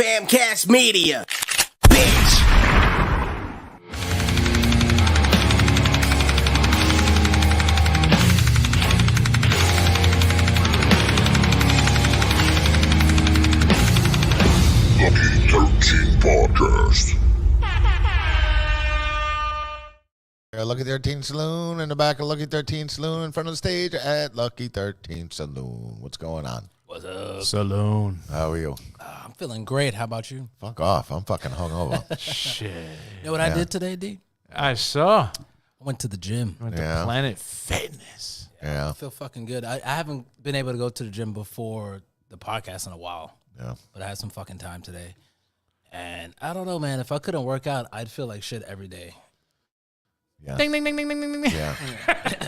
Famcast Media, bitch. Lucky 13 Podcast. Lucky 13 Saloon in the back of Lucky 13 Saloon in front of the stage at Lucky 13 Saloon. What's going on? What's up? Saloon. How are you? I'm feeling great. How about you? Fuck off. I'm fucking hungover. Shit. You know what I did today, D? I saw. I went to the gym. Went Yeah. to Planet Fitness. Yeah. I feel fucking good. I haven't been able to go to the gym before the podcast in a while, Yeah. but I had some fucking time today. And I don't know, man. If I couldn't work out, I'd feel like shit every day. Yeah. Ding, ding, ding, ding, ding, ding, ding. Yeah.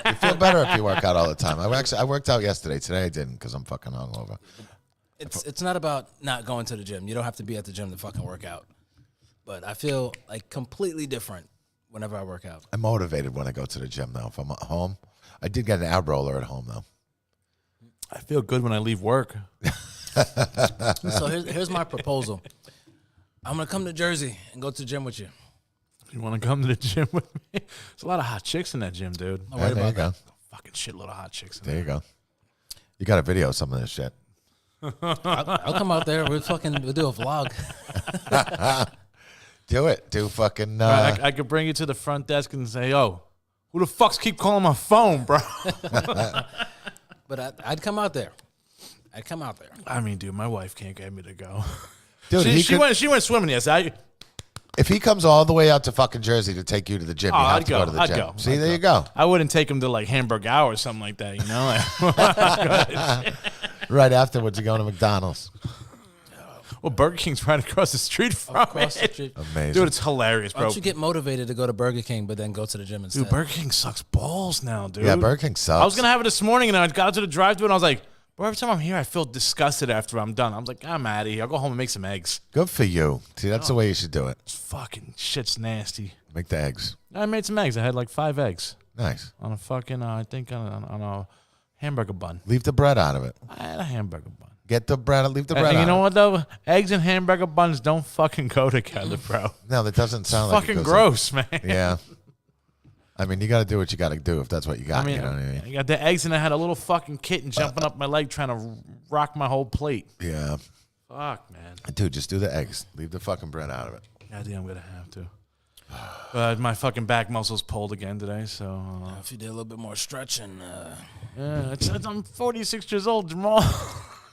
You feel better if you work out all the time. I worked out yesterday. Today I didn't because I'm fucking hungover. It's not about not going to the gym. You don't have to be at the gym to fucking work out. But I feel like completely different whenever I work out. I'm motivated when I go to the gym, though. If I'm at home, I did get an ab roller at home, though. I feel good when I leave work. So here's my proposal. I'm going to come to Jersey and go to the gym with you. You want to come to the gym with me? There's a lot of hot chicks in that gym, dude. Don't worry there you about go. Fucking shitload of hot chicks in There there. you go. You got a video of some of this shit. I'll come out there. We'll do a vlog. Do it. Do fucking. I could bring you to the front desk and say, yo, who the fucks keep calling my phone, bro? But I'd come out there. I'd come out there. I mean, dude, my wife can't get me to go. Dude, She went swimming yesterday. if he comes all the way out to fucking Jersey to take you to the gym, you have I'd to go to the I'd gym. go. See, I'd there you go. I wouldn't take him to like Hamburg Hour or something like that, you know? Right afterwards, you go to McDonald's. Well, Burger King's right across the street from Across the it. street. Amazing. Dude, it's hilarious, Why bro. don't you get motivated to go to Burger King, but then go to the gym instead? Dude, Burger King sucks balls now, dude. Yeah, Burger King sucks. I was going to have it this morning, and I got to the drive-thru, and I was like, bro, every time I'm here, I feel disgusted after I'm done. I'm like, I'm out of here. I'll go home and make some eggs. Good for you. See, that's the way you should do it. It's fucking shit's nasty. Make the eggs. I made some eggs. I had like 5 eggs Nice. on a fucking, I think on a hamburger bun. Leave the bread out of it. I had a hamburger bun. Get the bread. Leave the bread And out. you know of what, though? Eggs and hamburger buns don't fucking go together, bro. it. No, that doesn't sound like it Fucking goes gross, man. in. Yeah. I mean, you got to do what you got to do if that's what you got. I mean, you know what I mean? I got the eggs, and I had a little fucking kitten jumping up my leg trying to rock my whole plate. Yeah. Fuck, man. Dude, just do the eggs. Leave the fucking bread out of it. Goddamn, I'm going to have to. But my fucking back muscles pulled again today, so... If you did a little bit more stretching, yeah, I'm 46 years old, Jamal.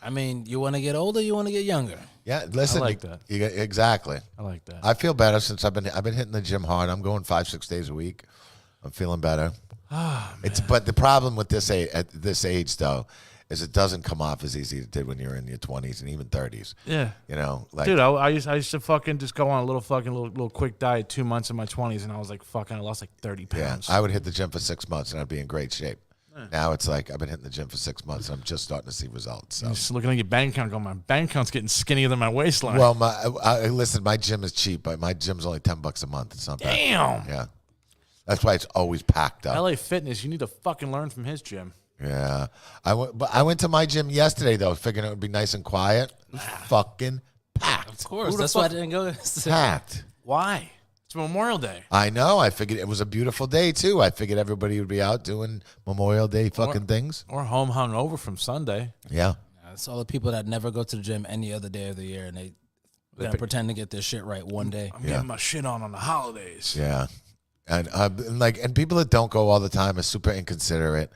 I mean, you want to get older, you want to get younger. Yeah, listen. I like that. Exactly. I like that. I feel better since I've been hitting the gym hard. I'm going 5-6 days a week. I'm feeling better. But the problem with this at this age though is it doesn't come off as easy as it did when you were in your 20s and even 30s. Yeah. You know, like Dude, I used to fucking just go on a little quick diet 2 months in my 20s, and I was like fucking, I lost like 30 yeah, pounds. I would hit the gym for 6 months and I'd be in great shape. Now it's like I've been hitting the gym for 6 months and I'm just starting to see results. So. Just looking at your bank account, going, my bank account's getting skinnier than my waistline. Well, listen, my gym is cheap, but my gym's only $10 a month. It's not bad. damn. Yeah, that's why it's always packed up. LA Fitness, you need to fucking learn from his gym. Yeah, I went to my gym yesterday though, figuring it would be nice and quiet. It was fucking packed. Of course, Who the that's why I fuck- didn't go. Packed. Why? It's Memorial Day. I know. I figured it was a beautiful day too. I figured everybody would be out doing Memorial Day fucking things. Or home hung over from Sunday. Yeah. It's all the people that never go to the gym any other day of the year, and they're gonna pretend to get their shit right one day. I'm getting my shit on the holidays. Yeah. And people that don't go all the time are super inconsiderate.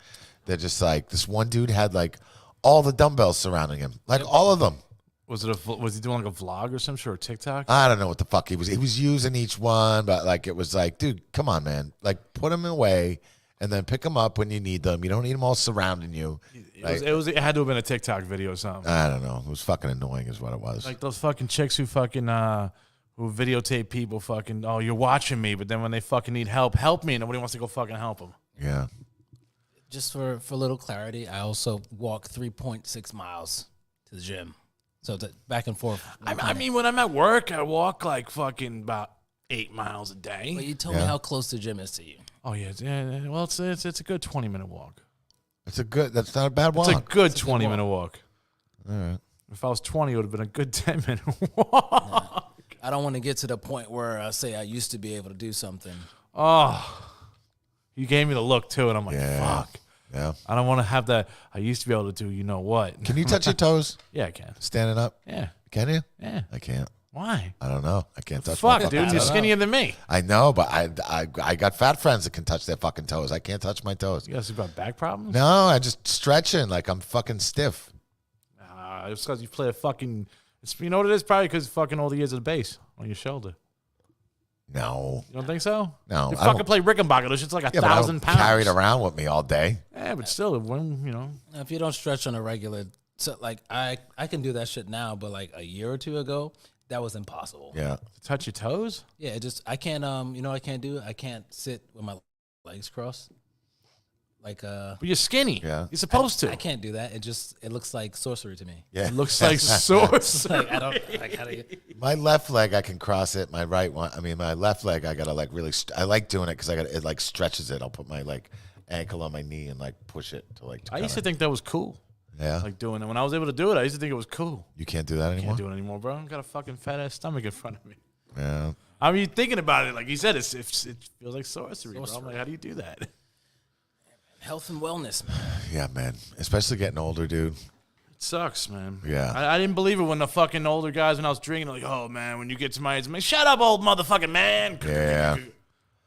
They're just like, this one dude had like all the dumbbells surrounding him, like all of them. Was he doing like a vlog or some sort of TikTok? I don't know what the fuck he was. He was using each one, but like it was like, dude, come on, man. Like put them away and then pick them up when you need them. You don't need them all surrounding you. It had to have been a TikTok video or something. I don't know. It was fucking annoying is what it was. Like those fucking chicks who fucking who videotape people fucking, oh, you're watching me, but then when they fucking need help me, and nobody wants to go fucking help them. Yeah. Just for little clarity, I also walk 3.6 miles to the gym, so back and forth. I mean, when I'm at work, I walk like fucking about 8 miles a day. But you told me how close the gym is to you. Oh yeah, well, it's a good 20-minute walk. That's not a bad walk. It's a good 20-minute walk. All right. If I was 20, it would have been a good 10-minute walk. I don't want to get to the point where I say I used to be able to do something. Oh, you gave me the look too, and I'm like, fuck. Yeah. I don't want to have that. I used to be able to do, you know what? Can you touch your toes? Yeah, I can. Standing up? Yeah. Can you? Yeah. I can't. Why? I don't know. I can't touch my Fuck, dude. You're skinnier than me. I know, but I got fat friends that can touch their fucking toes. I can't touch my toes. You guys got back problems? No, I just stretching like I'm fucking stiff. It's because you play a fucking. You know what it is? Probably because fucking all the years of the bass on your shoulder. No. You don't think so? No. You fucking play Rickenbacker. This shit's like 1,000 pounds. Carry it around with me all day. Yeah, but still, when you know. If you don't stretch on a regular, so like I can do that shit now, but like a year or two ago, that was impossible. Yeah. To touch your toes? Yeah, I can't you know what I can't do? I can't sit with my legs crossed. Like But you're skinny. Yeah. You're supposed to. I can't do that. It looks like sorcery to me. Yeah. It looks like sorcery. Like I don't like how to My left leg, I can cross it. My right one, my left leg, I gotta like really. I like doing it because it like stretches it. I'll put my like ankle on my knee and like push it to like. I used to think that was cool. Yeah. Like doing it. When I was able to do it, I used to think it was cool. You can't do that anymore. Can't do it anymore, bro. I got a fucking fat ass stomach in front of me. Yeah. I mean, thinking about it, like you said, it feels like sorcery, bro. I'm like, how do you do that? health and wellness, man. Yeah, man. Especially getting older, dude. It sucks, man. Yeah. I didn't believe it when the fucking older guys, when I was drinking, like, oh, man, when you get to my age, I'm like, shut up, old motherfucking man. Yeah.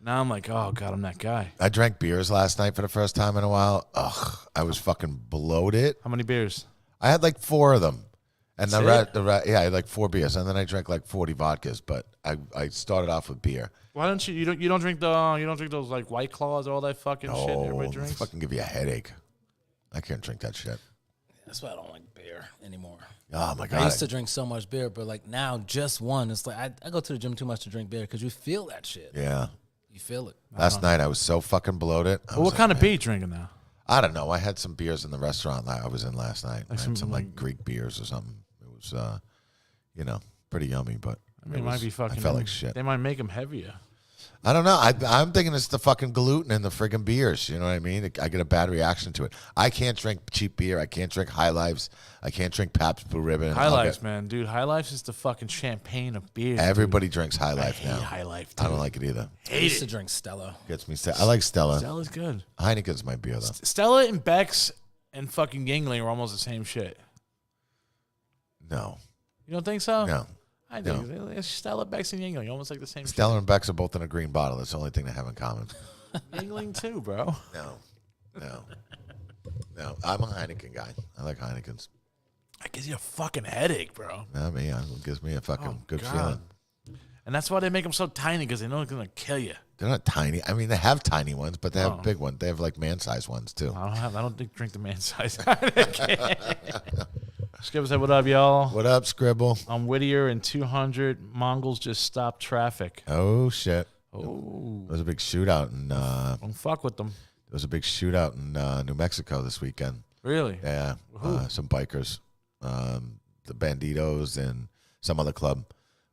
Now I'm like, oh, God, I'm that guy. I drank beers last night for the first time in a while. Ugh, I was fucking bloated. How many beers? I had like 4 of them. And That's yeah, I had like 4 beers. And then I drank like 40 vodkas, but I started off with beer. Why don't you don't drink those like White Claws or all that fucking shit everybody drinks? Fucking give you a headache. I can't drink that shit. That's why I don't like beer anymore. Oh my God. I used to drink so much beer, but like now just one. It's like I go to the gym too much to drink beer because you feel that shit. Yeah. You feel it. Last night I was so fucking bloated. What kind of beer you drinking now? I don't know. I had some beers in the restaurant I was in last night. I had some like like Greek beers or something. It was, pretty yummy, but I mean, it might be fucking. I felt like shit. They might make them heavier. I don't know. I'm thinking it's the fucking gluten in the friggin' beers. You know what I mean? I get a bad reaction to it. I can't drink cheap beer. I can't drink High Lifes. I can't drink Pabst Blue Ribbon. High Lifes, man, dude. High Lifes is the fucking champagne of beer. Everybody drinks High Life I hate now. High Life, dude. I don't like it either. I used to drink Stella. Gets me. I like Stella. Stella's good. Heineken's my beer though. Stella and Beck's and fucking Yingling are almost the same shit. No. You don't think so? No. I do. It's Stella, Beck's, and Yingling, almost like the same Stella and Beck's are both in a green bottle. That's the only thing they have in common. shit. Yingling too, bro. No. I'm a Heineken guy. I like Heineken's. That gives you a fucking headache, bro. I mean, it gives me a fucking good feeling. And that's why they make them so tiny, because they know it's going to kill you. They're not tiny. I mean, they have tiny ones, but they have big ones. They have like man-sized ones too. I don't drink the man size. Scribble said, what up, y'all? What up, Scribble? I'm Whittier and 200 Mongols just stopped traffic. Oh shit! Oh, There was a big shootout in. don't fuck with them. There was a big shootout in New Mexico this weekend. Really? Yeah, some bikers, the Banditos, and some other club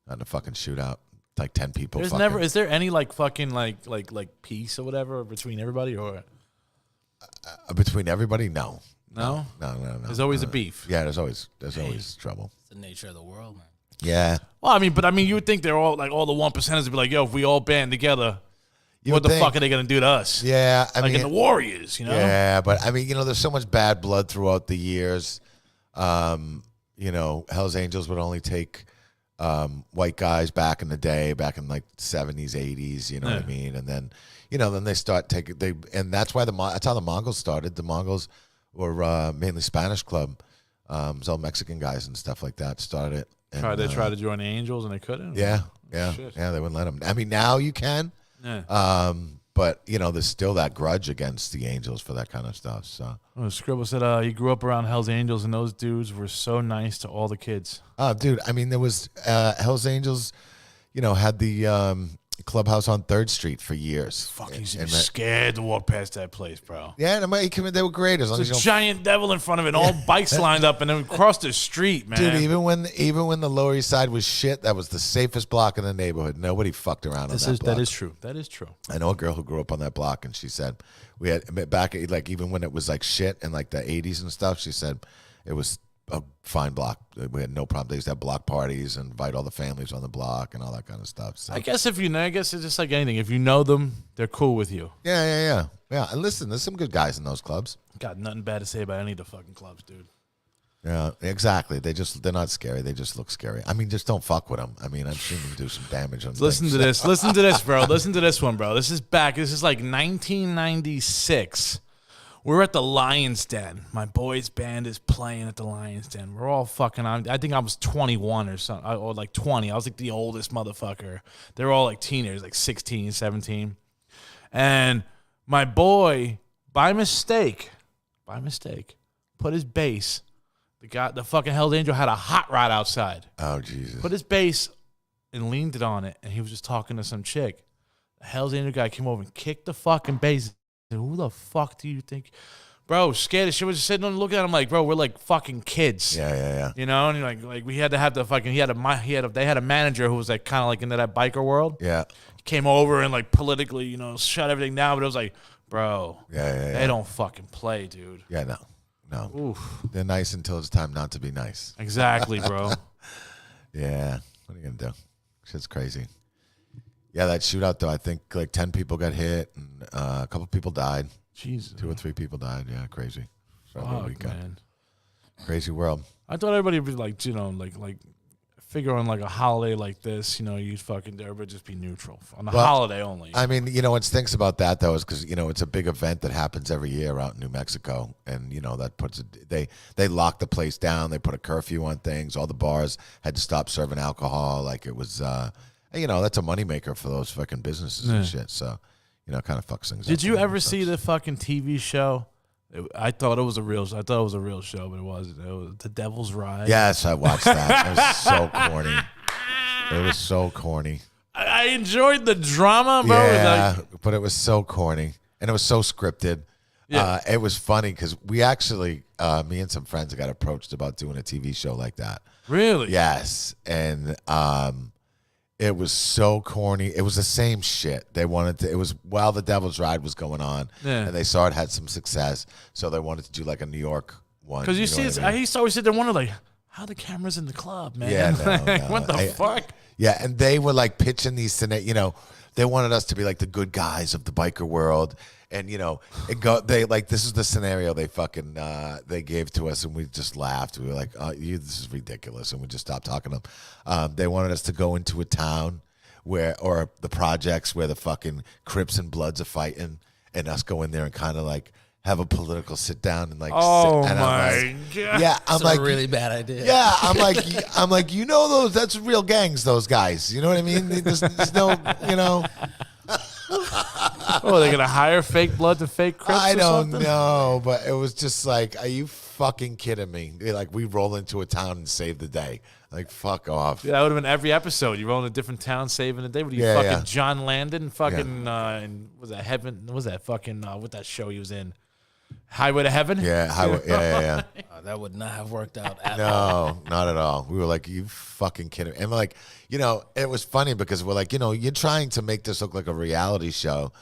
got in a fucking shootout. Like 10 people. Is there any like fucking like peace or whatever between everybody or between everybody? No. No. There's always a beef. Yeah, there's always trouble. It's the nature of the world, man. Yeah. Well, I mean, you would think they're all like all the 1%ers would be like, yo, if we all band together, You what would the think. fuck are they gonna do to us? Yeah, I Like mean, in the Warriors, you know? Yeah, but I mean, there's so much bad blood throughout the years. Hell's Angels would only take white guys back in the day, back in like 70s, 80s, you know what I mean? And then, then they start taking, and that's why that's how the Mongols started. The Mongols were mainly Spanish club. It was all Mexican guys and stuff like that started it. And, They tried to join the Angels and they couldn't? Yeah, Shit. they wouldn't let them. I mean, now you can. Yeah. But there's still that grudge against the Angels for that kind of stuff. So, Scribble said he grew up around Hell's Angels, and those dudes were so nice to all the kids. dude, I mean, there was Hell's Angels, had the clubhouse on 3rd Street for years. Fuck, you should be scared to walk past that place, bro. Yeah, and they were great as long as There's you a don't. giant devil in front of it, all bikes lined up, and then across the street, man. Dude, even when the Lower East Side was shit, that was the safest block in the neighborhood. Nobody fucked around on that block. That is true. That is true. I know a girl who grew up on that block, and she said we had back like even when it was like shit in like the 80s and stuff. She said it was a fine block. We had no problem. They used to have block parties and invite all the families on the block and all that kind of stuff. So. I guess I guess it's just like anything. If you know them, they're cool with you. Yeah. And listen, there's some good guys in those clubs. Got nothing bad to say about any of the fucking clubs, dude. Yeah, exactly. They're not scary. They just look scary. I mean, just don't fuck with them. I mean, I've seen them do some damage on Listen things. to this. Listen to this, bro. Listen to this one, bro. This is back. This is like 1996. We're at the Lion's Den. My boys' band is playing at the Lion's Den. We're all fucking on. I think I was 21 or something, or like 20. I was like the oldest motherfucker. They're all like teenagers, like 16, 17. And my boy, by mistake, put his bass. The fucking Hell's Angel had a hot rod outside. Oh, Jesus. Put his bass and leaned it on it, and he was just talking to some chick. The Hell's Angel guy came over and kicked the fucking bass. I said, who the fuck do you think? Bro, scared as shit. Was just sitting and looking at him like, bro, we're like fucking kids. Yeah. You know, and like we had to have the fucking. They had a manager who was like kind of like into that biker world. Yeah. He came over and like politically, you know, shut everything down. But it was like, bro, Yeah. they don't fucking play, dude. Yeah, no. Oof. They're nice until it's time not to be nice. Exactly, bro. Yeah. What are you going to do? Shit's crazy. Yeah, that shootout, though, I think like 10 people got hit and a couple people died. Jesus. 2 or 3 people died. Yeah, crazy. Fuck, man. Crazy world. I thought everybody would be like, you know, like figure on like a holiday like this, you know, you'd fucking everybody just be neutral on the holiday only. I mean, you know, what stinks about that though is because you know it's a big event that happens every year out in New Mexico, and you know that puts they locked the place down. They put a curfew on things. All the bars had to stop serving alcohol. Like it was, you know, that's a moneymaker for those fucking businesses and shit. So, you know, it kind of fucks things up. Did you ever see the fucking TV show? I thought it was a real show, but it wasn't. It was The Devil's Ride. Yes, I watched that. It was so corny. It was so corny. I enjoyed the drama, bro. Yeah, Like, but it was so corny. And it was so scripted. Yeah. It was funny because we actually, me and some friends got approached about doing a TV show like that. really? Yes. And it was so corny. It was the same shit. They wanted to, it was while The Devil's Ride was going on. Yeah. And they saw it had some success. So they wanted to do like a New York one. Because you see, know what I mean? I used to always sit there and wonder, like, how the cameras in the club, man? Yeah, no. What the fuck? Yeah, and they were like pitching these scenarios. You know, they wanted us to be like the good guys of the biker world, and you know, they like this is the scenario they fucking they gave to us, and we just laughed. We were like, "Oh, this is ridiculous," and we just stopped talking to them. They wanted us to go into a town or the projects where the fucking Crips and Bloods are fighting, and us go in there and kind of like have a political sit down and like. Oh sit, and my god! Yeah, I'm That's like a really bad idea. Yeah, I'm like, you know those? That's real gangs. Those guys. You know what I mean? There's no, you know. Oh, they're gonna hire fake blood to fake Crips? I or don't something? know, but it was just like, are you fucking kidding me? Like we roll into a town and save the day. Like fuck off. Yeah, that would have been every episode. You roll in a different town, saving the day. What are you Yeah, fucking yeah. John Landon? Fucking and was that Heaven? Was that fucking what that show he was in? Highway to Heaven? Yeah, yeah. That would not have worked out at all. No, not at all. We were like, you fucking kidding me? And like, you know, it was funny because we're like, you know, you're trying to make this look like a reality show,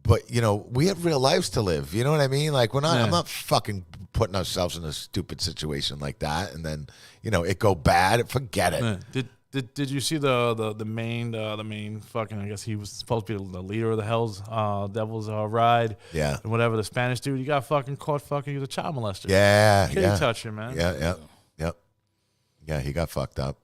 but you know, we have real lives to live. You know what I mean? Like, we're not. Yeah. I'm not fucking putting ourselves in a stupid situation like that, and then you know, it go bad. Forget it. Yeah. Did you see the main fucking, I guess he was supposed to be the leader of the Hell's Devil's Ride, Yeah. and whatever, the Spanish dude, he got fucking caught fucking, he was a child molester. Yeah, Kitty yeah. toucher, man. Yeah, he got fucked up,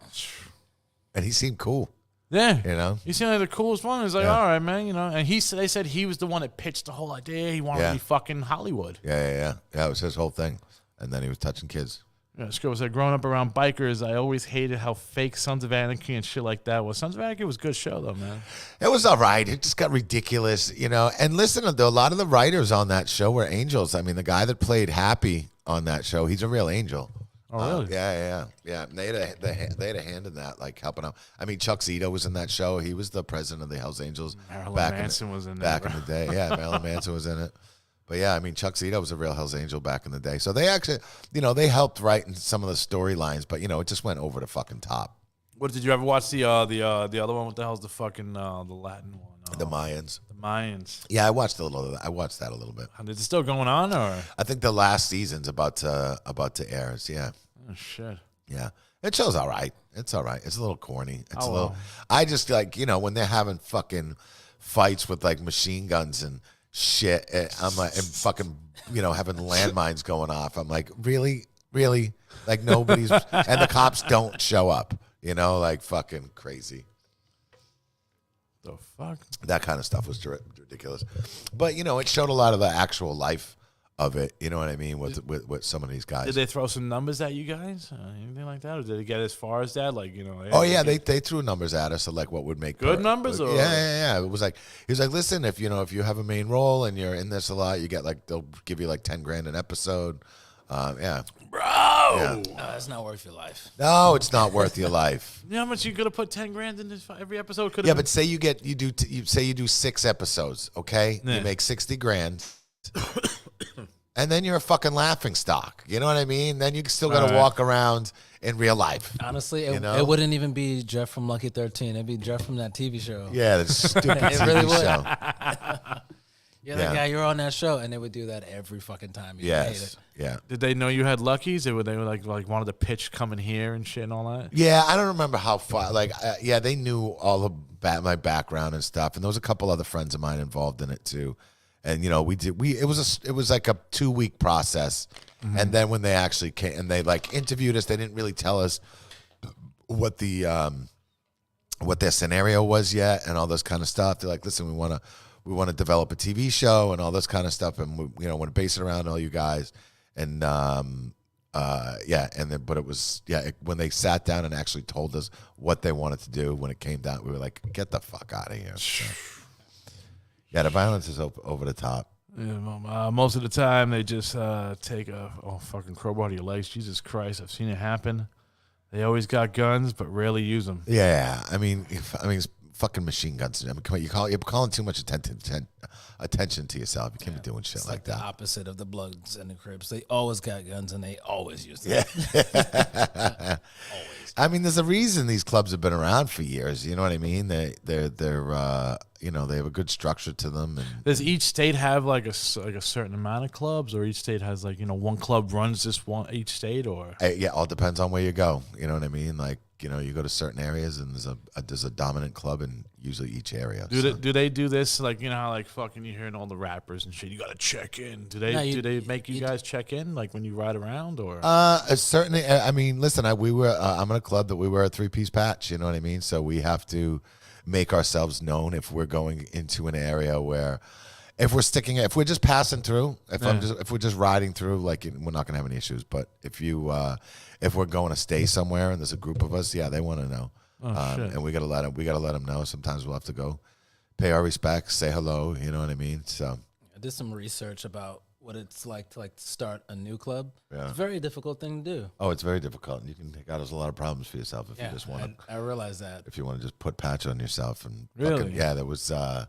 and he seemed cool. Yeah. You know. He seemed like the coolest one. He's like, Yeah. all right, man, you know. And they said he was the one that pitched the whole idea. He wanted Yeah. to be fucking Hollywood. Yeah. It was his whole thing, and then he was touching kids. Yeah, this girl said, growing up around bikers, I always hated how fake Sons of Anarchy and shit like that was. Sons of Anarchy was a good show, though, man. It was all right. It just got ridiculous, you know. And listen, though, a lot of the writers on that show were angels. I mean, the guy that played Happy on that show, he's a real angel. Oh, really? Yeah. And they had a hand in that, like helping out. I mean, Chuck Zito was in that show. He was the president of the Hells Angels. Marilyn back Manson was in there, back bro. in the day. Yeah, Marilyn Manson was in it. But yeah, I mean, Chuck Zito was a real Hells Angel back in the day. So they actually, you know, they helped write in some of the storylines, but you know, it just went over the fucking top. What did you ever watch the other one? What the hell's the fucking the Latin one? The Mayans. The Mayans. Yeah, I watched a little. I watched that a little bit. Is it still going on or? I think the last season's about to air. Yeah. Oh shit. Yeah. It show's all right. It's all right. It's a little corny. It's a little. Well. I just like when they're having fucking fights with like machine guns and shit. I'm like, and fucking having landmines going off. I'm like, really, like nobody's, and the cops don't show up. Like fucking crazy. The fuck? That kind of stuff was ridiculous. But it showed a lot of the actual life of it. You know what I mean? With some of these guys. Did they throw some numbers at you guys? Anything like that? Or did it get as far as that? Like, Oh yeah, they threw numbers at us of like what would make good numbers. Or? Yeah. It was like he was like, listen, if you have a main role and you're in this a lot, you get like they'll give you like $10,000 an episode. Yeah. Bro, yeah. No, that's not worth your life. No, it's not worth your life. You know how much you could have put $10,000 in this every episode? Yeah, but say you do 6 episodes, okay? Yeah. You make $60,000. And then you're a fucking laughing stock. You know what I mean? Then you still got to walk around in real life. Honestly, it wouldn't even be Jeff from Lucky 13. It'd be Jeff from that TV show. Yeah, the stupid TV really would. show. You're like, yeah, you're on that show, and they would do that every fucking time. You hate it. Yeah. Did they know you had Luckies? They were like wanted to pitch coming here and shit and all that? Yeah, I don't remember how far. Like, they knew all about my background and stuff, and there was a couple other friends of mine involved in it too. And it was like a 2-week process, and then when they actually came and they like interviewed us, they didn't really tell us what their scenario was yet, and all this kind of stuff. They're like, listen, we want to develop a TV show and all this kind of stuff, and we want to base it around all you guys, and but it was when they sat down and actually told us what they wanted to do, when it came down, we were like, get the fuck out of here. So, yeah, the violence is over the top. Yeah, most of the time they just take a fucking crowbar to your legs. Jesus Christ, I've seen it happen. They always got guns, but rarely use them. Yeah, I mean, it's fucking machine guns. I mean, come on, you're calling too much attention to yourself. You can't be doing shit It's like the that. opposite of the Bloods and the Crips. They always got guns and they always use them. Yeah. Always. I mean, there's a reason these clubs have been around for years. You know what I mean? They're they have a good structure to them. And does each state have like a certain amount of clubs, or each state has like one club runs each state, or all depends on where you go. You know what I mean? Like you go to certain areas and there's a dominant club in usually each area. Do they do this like how like fucking you hearing all the rappers and shit? You got to check in. Do they make you guys check in like when you ride around or? Certainly. I mean, listen, I'm in a club that we wear a 3-piece patch. You know what I mean? So we have to make ourselves known if we're going into an area where, if we're just passing through, if we're just riding through, like we're not gonna have any issues. But if we're going to stay somewhere and there's a group of us, they want to know, and we gotta let them know. Sometimes we'll have to go pay our respects, say hello. You know what I mean? So I did some research about what it's like to start a new club. Yeah. It's a very difficult thing to do. Oh, it's very difficult. You can cause a lot of problems for yourself if you just want to. I realize that. If you want to just put patch on yourself and really, there was a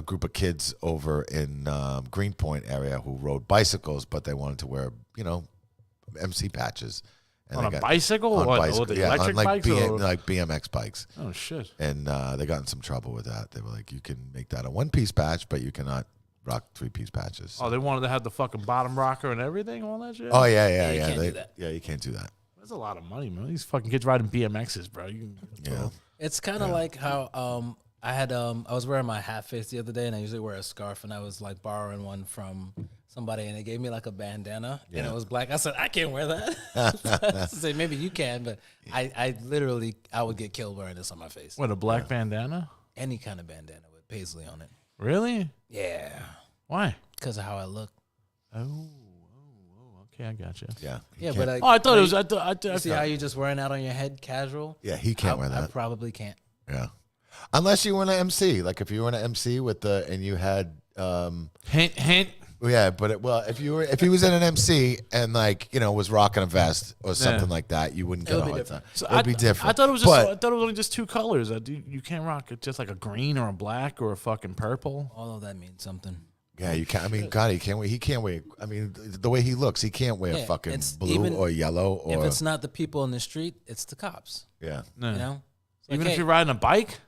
group of kids over in Greenpoint area who rode bicycles, but they wanted to wear MC patches. And on a bicycle? Or the electric bikes? Like BMX bikes. Oh shit! And they got in some trouble with that. They were like, you can make that a 1-piece patch, but you cannot rock 3-piece patches. Oh, they wanted to have the fucking bottom rocker and everything, all that shit? Oh yeah. You can't do that. Yeah, you can't do that. That's a lot of money, man. These fucking kids riding BMXs, bro. It's kind of like how I was wearing my hat face the other day, and I usually wear a scarf, and I was like borrowing one from somebody, and they gave me like a bandana, and it was black. I said, I can't wear that. I said, maybe you can, but I literally would get killed wearing this on my face. What, a black bandana? Any kind of bandana with paisley on it. Really? Yeah. Why? Because of how I look. Oh, okay, I got you. Yeah. Yeah, but I thought it was. I see how you just wearing out on your head casual? Yeah, he can't wear that. I probably can't. Yeah. Unless you were an MC. Like if you were an MC and you had hint. Yeah, but if he was in an MC and was rocking a vest or something like that, you wouldn't get a hard time. So it would be different. I thought it was only just 2 colors. You can't rock it just like a green or a black or a fucking purple. All of that means something. Yeah, you can't. I mean, God, he can't wear. He can't wear. I mean, the way he looks, he can't wear fucking blue or yellow. Or if it's not the people in the street, it's the cops. yeah, You know, It's Even like, if you're riding a bike.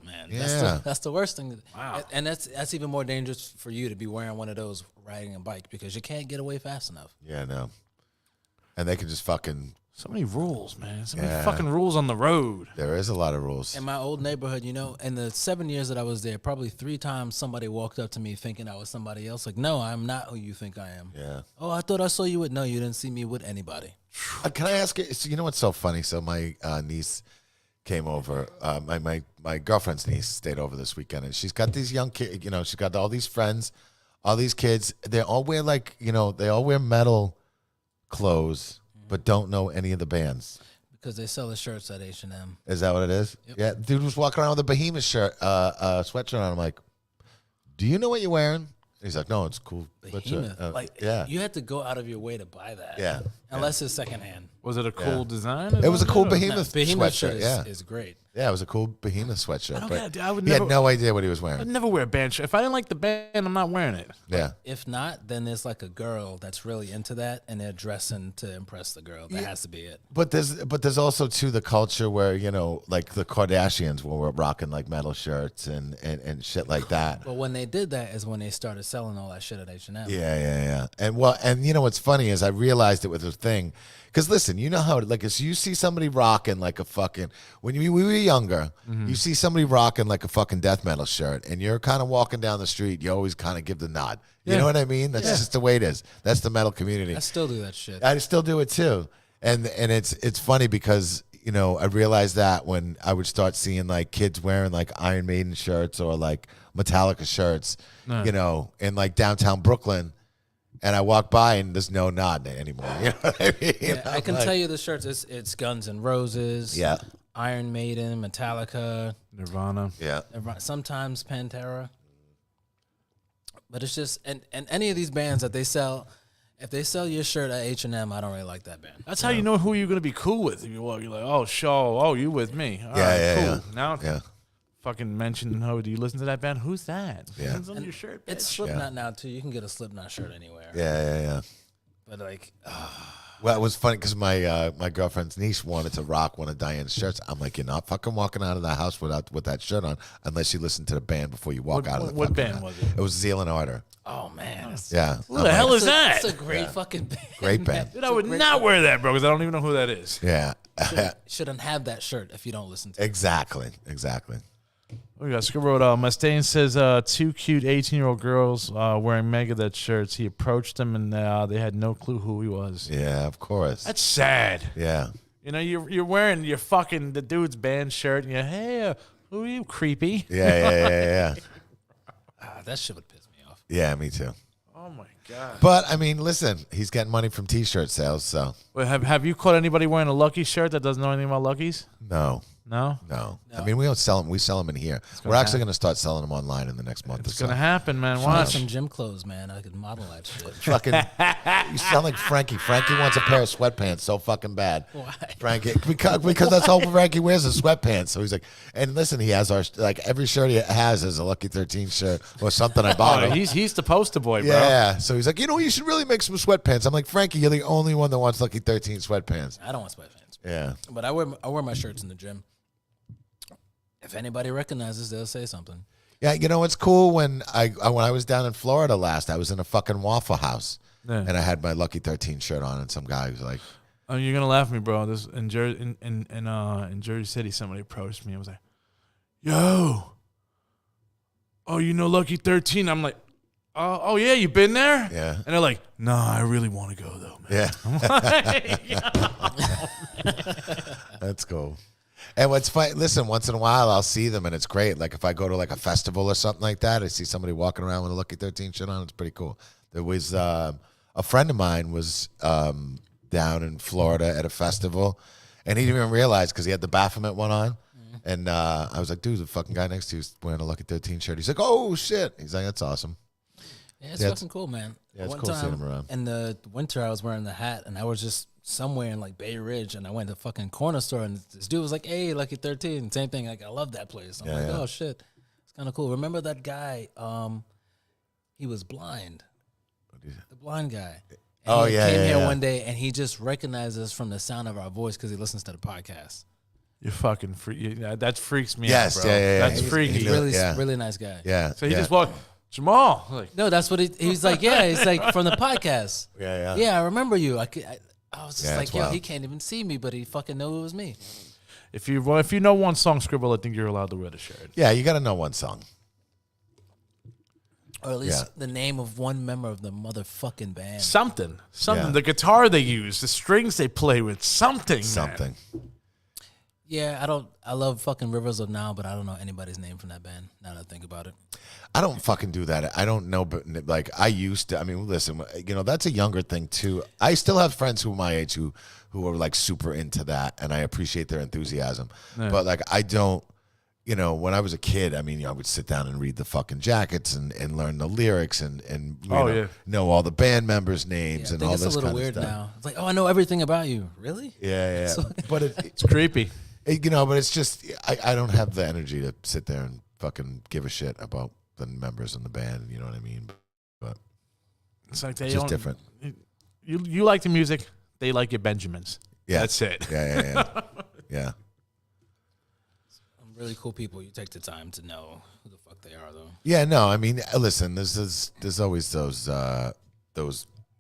Man, Yeah. that's the worst thing. Wow. And that's even more dangerous for you to be wearing one of those riding a bike because you can't get away fast enough. yeah, no. And they can just fucking. So many rules, man. So many fucking rules on the road. There is a lot of rules. In my old neighborhood, you know, in the 7 years that I was there, probably 3 times somebody walked up to me thinking I was somebody else. Like, no, I'm not who you think I am. Yeah. Oh, I thought I saw you with. No, you didn't see me with anybody. Can I ask you? So you know what's so funny? So my niece came over. My girlfriend's niece stayed over this weekend, and she's got these young kids. You know, she's got all these friends, all these kids. They all wear they all wear metal clothes, but don't know any of the bands. Because they sell the shirts at H&M. Is that what it is? Yep. Yeah, dude was walking around with a Behemoth shirt, sweatshirt on. I'm like, do you know what you're wearing? He's like, no, it's cool. Behemoth. Sweatshirt. Yeah. You had to go out of your way to buy that. Yeah. Unless it's secondhand. Was it a cool design? It was a cool No, Behemoth Behemoth sweatshirt. shirt is great. Yeah, it was a cool Behemoth sweatshirt. I don't But get it, dude. I would he never- had no idea what he was wearing. I'd never wear a band shirt. If I didn't like the band, I'm not wearing it. Yeah. If not, then there's like a girl that's really into that, and they're dressing to impress the girl. That has to be it. But there's also too the culture where, like the Kardashians were rocking like metal shirts and shit like that. But when they did that is when they started selling all that shit at H&M. Yeah. And you know what's funny is I realized it was a thing. Because listen, you know how like as you see somebody rocking like a fucking when we were younger, you see somebody rocking like a fucking death metal shirt, and you're kind of walking down the street, you always kind of give the nod. You know what I mean? That's just the way it is. That's the metal community. I still do that shit. I still do it too, and it's funny because I realized that when I would start seeing like kids wearing like Iron Maiden shirts or like Metallica shirts, in like downtown Brooklyn. And I walk by and there's no nod anymore. You know what I mean? I can tell you the shirts. It's Guns N' Roses. Yeah. Iron Maiden, Metallica. Nirvana. Yeah. Sometimes Pantera. But it's just and any of these bands that they sell, if they sell your shirt at H&M, I don't really like that band. That's how you know who you're going to be cool with. If you walk, you're like, oh, you with me. All right, cool. Yeah. Now, Yeah. fucking mention, do you listen to that band? Who's that? Yeah. It's on your shirt, bitch. It's Slipknot now too. You can get a Slipknot shirt anywhere. Yeah. But like, Well, it was funny because my girlfriend's niece wanted to rock one of Diane's shirts. I'm like, you're not fucking walking out of the house with that shirt on unless you listen to the band before you walk out of the what fucking band house. was it? It was Zealand Ardor. oh man, Yeah. Who the hell is that? It's a great fucking band. Great band. Dude, I would not wear that, bro, because I don't even know who that is. Yeah. Shouldn't have that shirt if you don't listen to it. Exactly. We got Screw Road. Mustaine says 2 cute 18-year-old girls wearing Megadeth shirts. He approached them and they had no clue who he was. Yeah, of course. That's sad. Yeah. You know, you're wearing your fucking the dude's band shirt, and you're hey, who are you, creepy? Yeah. That shit would piss me off. Yeah, me too. Oh my god. But I mean, listen, he's getting money from T-shirt sales, so Wait, have you caught anybody wearing a Lucky shirt that doesn't know anything about Luckies? no. No. I mean, we don't sell them. We sell them in here. We're actually going to start selling them online in the next month or It's so. gonna happen, man. Like Watch. some gym clothes, man. I could model that shit. Fucking, you sound like Frankie. Frankie wants a pair of sweatpants so fucking bad. Why? Frankie, because that's all Frankie wears is sweatpants. So he's like, and listen, he has every shirt he has is a Lucky 13 shirt or something I bought Oh, him. he's the poster boy, bro. Yeah. So he's like, you should really make some sweatpants. I'm like, Frankie, you're the only one that wants Lucky 13 sweatpants. I don't want sweatpants. Yeah. But I wear my shirts in the gym. If anybody recognizes, they'll say something. Yeah, it's cool when I was down in Florida last, I was in a fucking Waffle House and I had my Lucky 13 shirt on, and some guy was like, Oh, you're gonna laugh at me, bro. This in Jersey City, somebody approached me and was like, "Yo, oh, you know Lucky 13?" I'm like, "Oh yeah, you been there?" Yeah. And they're like, "No, I really want to go though, man." yeah. That's cool. And what's funny, listen, once in a while I'll see them and it's great. Like if I go to like a festival or something like that, I see somebody walking around with a Lucky 13 shirt on. It's pretty cool. There was a friend of mine was down in Florida at a festival, and he didn't even realize because he had the Baphomet one on. And I was like, dude, the fucking guy next to you is wearing a Lucky 13 shirt. He's like, oh, shit. He's like, that's awesome. Yeah, it's fucking cool, man. Yeah, it's One cool seeing time him around. in the winter, I was wearing the hat, and I was just somewhere in like Bay Ridge, and I went to the fucking corner store, and this dude was like, "Hey, Lucky 13." Same thing. Like, I love that place. I'm like, oh shit, it's kind of cool. Remember that guy? He was blind. The blind guy. And he came here one day, and he just recognized us from the sound of our voice because he listens to the podcast. You're fucking free. That freaks me Yes, out, bro. That's freaky. He's really nice guy. Yeah. So he just walked, Jamal. Like, No, that's what he's like. Yeah, he's like from the podcast. Yeah. Yeah, I remember you. I was just like, yo, wild. he can't even see me, but he fucking knew it was me. if you know one song, Scribble, I think you're allowed to wear the shirt. Yeah, you got to know one song. Or at least the name of one member of the motherfucking band. Something. Yeah. The guitar they use, the strings they play with, something. Something. Man. Yeah, I love fucking Rivers of Now, but I don't know anybody's name from that band, now that I think about it. I don't fucking do that. I don't know, but like I used to. I mean, listen, that's a younger thing too. I still have friends who are my age who are like super into that, and I appreciate their enthusiasm. Yeah. But like I don't, when I was a kid, I mean, I would sit down and read the fucking jackets and learn the lyrics and know all the band members' names and all this kind of stuff. I think it's a little weird now. It's like, oh, I know everything about you. Really? Yeah. But it's creepy. But it's just I don't have the energy to sit there and fucking give a shit about the members in the band. You know what I mean? But it's like they just different. You like the music, they like your Benjamins. Yeah, that's it. Yeah. Really cool people. You take the time to know who the fuck they are, though. Yeah, no, I mean, listen, there's always those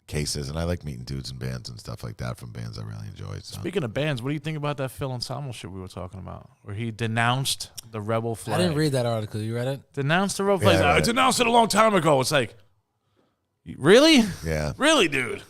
cases, and I like meeting dudes in bands and stuff like that from bands I really enjoy. So. Speaking of bands, what do you think about that Phil Anselmo shit we were talking about, where he denounced the rebel flag? I didn't read that article. You read it? Denounced the rebel flag. I denounced it a long time ago. It's like, really? Yeah. Really, dude?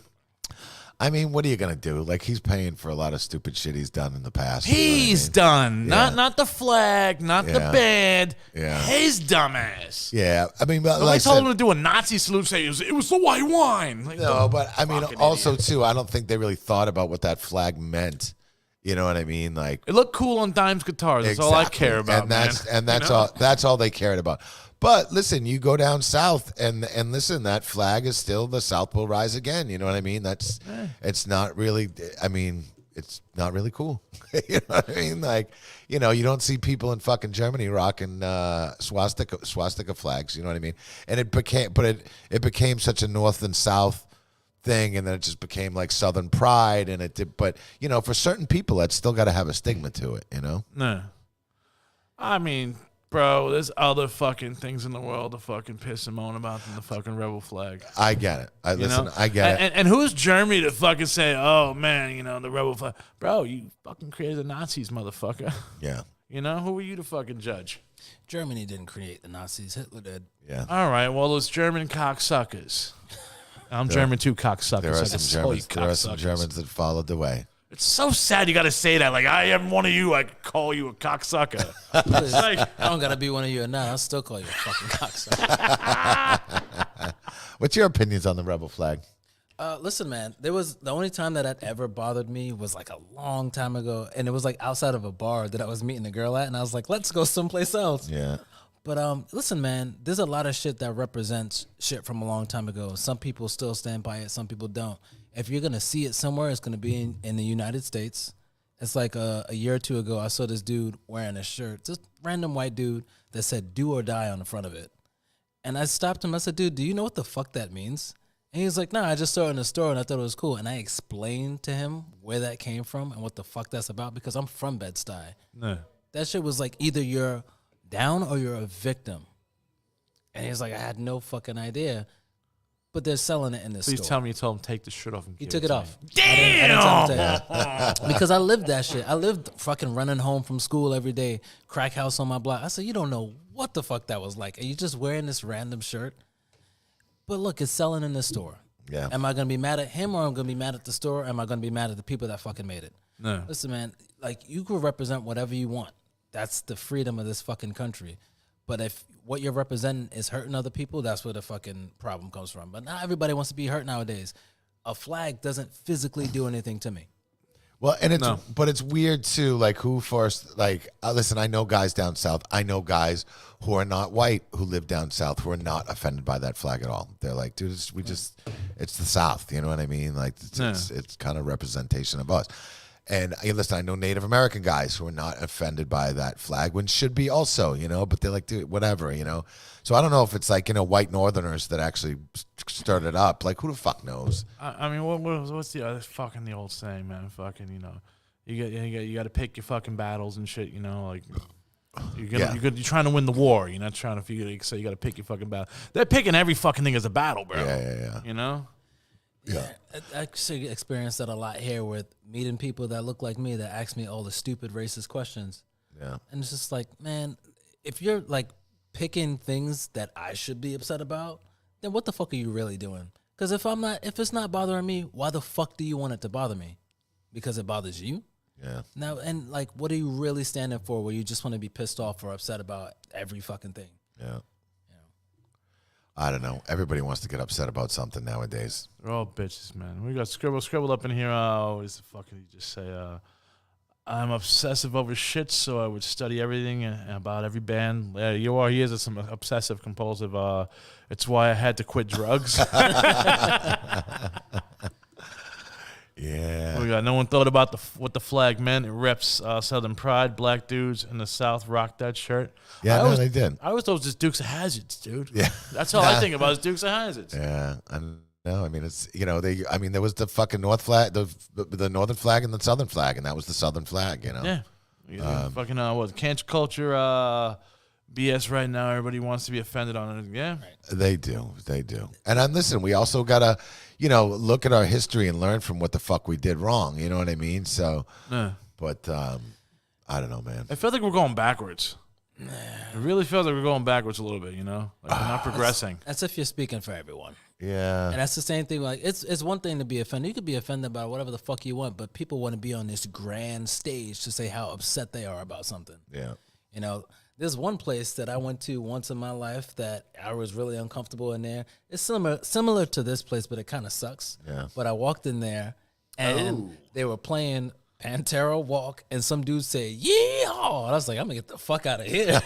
I mean, what are you gonna do? Like, he's paying for a lot of stupid shit he's done in the past. He's done, not the flag, not the band. Yeah, his dumbass. Yeah, I mean, but like I told him to do a Nazi salute, say it was the white wine. Like, no, but I mean, also too, I don't think they really thought about what that flag meant. You know what I mean? Like, it looked cool on Dime's guitars. That's all I care about, and that's all. That's all they cared about. But listen, you go down south and listen, that flag is still the South will rise again. You know what I mean? It's not really. I mean, it's not really cool. You know what I mean? Like, you don't see people in fucking Germany rocking swastika flags. You know what I mean? And it became such a North and South thing, and then it just became like Southern pride, and it did. But for certain people, that's still got to have a stigma to it. No, I mean. Bro, there's other fucking things in the world to fucking piss and moan about than the fucking rebel flag. I get it. I get it. And who's Germany to fucking say, oh, man, the rebel flag? Bro, you fucking created the Nazis, motherfucker. Yeah. Who are you to fucking judge? Germany didn't create the Nazis. Hitler did. Yeah. All right, well, those German cocksuckers. I'm German too, cocksuckers. There are some Germans that followed the way. It's so sad you got to say that. Like, I am one of you. I could call you a cocksucker. Like, I don't got to be one of you or not. I'll still call you a fucking cocksucker. What's your opinions on the rebel flag? Listen, man, the only time that ever bothered me was like a long time ago. And it was like outside of a bar that I was meeting a girl at. And I was like, let's go someplace else. Yeah. But listen, man, there's a lot of shit that represents shit from a long time ago. Some people still stand by it. Some people don't. If you're going to see it somewhere, it's going to be in the United States. It's like a year or two ago, I saw this dude wearing a shirt, just random white dude that said do or die on the front of it. And I stopped him. I said, dude, do you know what the fuck that means? And he was like, nah, I just saw it in the store and I thought it was cool. And I explained to him where that came from and what the fuck that's about because I'm from Bed-Stuy. No. That shit was like either you're down or you're a victim. And he was like, I had no fucking idea. But they're selling it in this store. Please tell me you told him take the shit off and he took it off. Damn! I didn't tell him to. Because I lived that shit. I lived fucking running home from school every day, crack house on my block. I said, you don't know what the fuck that was like. Are you just wearing this random shirt? But look, it's selling in the store. Yeah. Am I going to be mad at him or am I going to be mad at the store? Or am I going to be mad at the people that fucking made it? No. Listen, man, like you could represent whatever you want. That's the freedom of this fucking country. But if what you're representing is hurting other people, that's where the fucking problem comes from. But not everybody wants to be hurt nowadays. A flag doesn't physically do anything to me. Well, and but it's weird too. Like who forced? Like, listen, I know guys down south. I know guys who are not white who live down south who are not offended by that flag at all. They're like, dude, it's the South. You know what I mean? Like, it's kind of representation of us. And listen, I know Native American guys who are not offended by that flag, when should be also, but they're like, dude, whatever, So I don't know if it's like, white Northerners that actually started up. Like, who the fuck knows? I mean, what's the other fucking the old saying, man? Fucking, you got to pick your fucking battles and shit. Like you're trying to win the war. You're not trying to figure. So you got to pick your fucking battle. They're picking every fucking thing as a battle, bro. Yeah. Yeah, I actually experienced that a lot here with meeting people that look like me that ask me all the stupid racist questions. Yeah. And it's just like, man, if you're like picking things that I should be upset about, then what the fuck are you really doing? Because if it's not bothering me, why the fuck do you want it to bother me? Because it bothers you? Yeah. Now, and like, what are you really standing for where you just want to be pissed off or upset about every fucking thing? Yeah. I don't know. Everybody wants to get upset about something nowadays. They're all bitches, man. We got scribbled up in here. Always the fucking you just say, I'm obsessive over shit, so I would study everything about every band. He is some obsessive compulsive. It's why I had to quit drugs. Yeah. We got no one thought about what the flag meant. It reps Southern pride. Black dudes in the South rock that shirt. Yeah, they did. I always thought it was just Dukes of Hazzards, dude. Yeah. That's all I think about is Dukes of Hazzards. Yeah, I know. I mean, it's there was the fucking North flag, the Northern flag and the Southern flag, and that was the Southern flag. Yeah. Fucking cancel culture BS right now. Everybody wants to be offended on it. Yeah, They do. And listen, we also gotta, look at our history and learn from what the fuck we did wrong. You know what I mean? So, but I don't know, man. I feel like we're going backwards. It really feels like we're going backwards a little bit. Like we're not progressing. That's if you're speaking for everyone. Yeah. And that's the same thing. Like it's one thing to be offended. You could be offended by whatever the fuck you want, but people want to be on this grand stage to say how upset they are about something. Yeah. There's one place that I went to once in my life that I was really uncomfortable in there. It's similar to this place, but it kind of sucks. Yeah. But I walked in there, and they were playing Pantera Walk, and some dude said, "Yeehaw!" And I was like, "I'm gonna get the fuck out of here."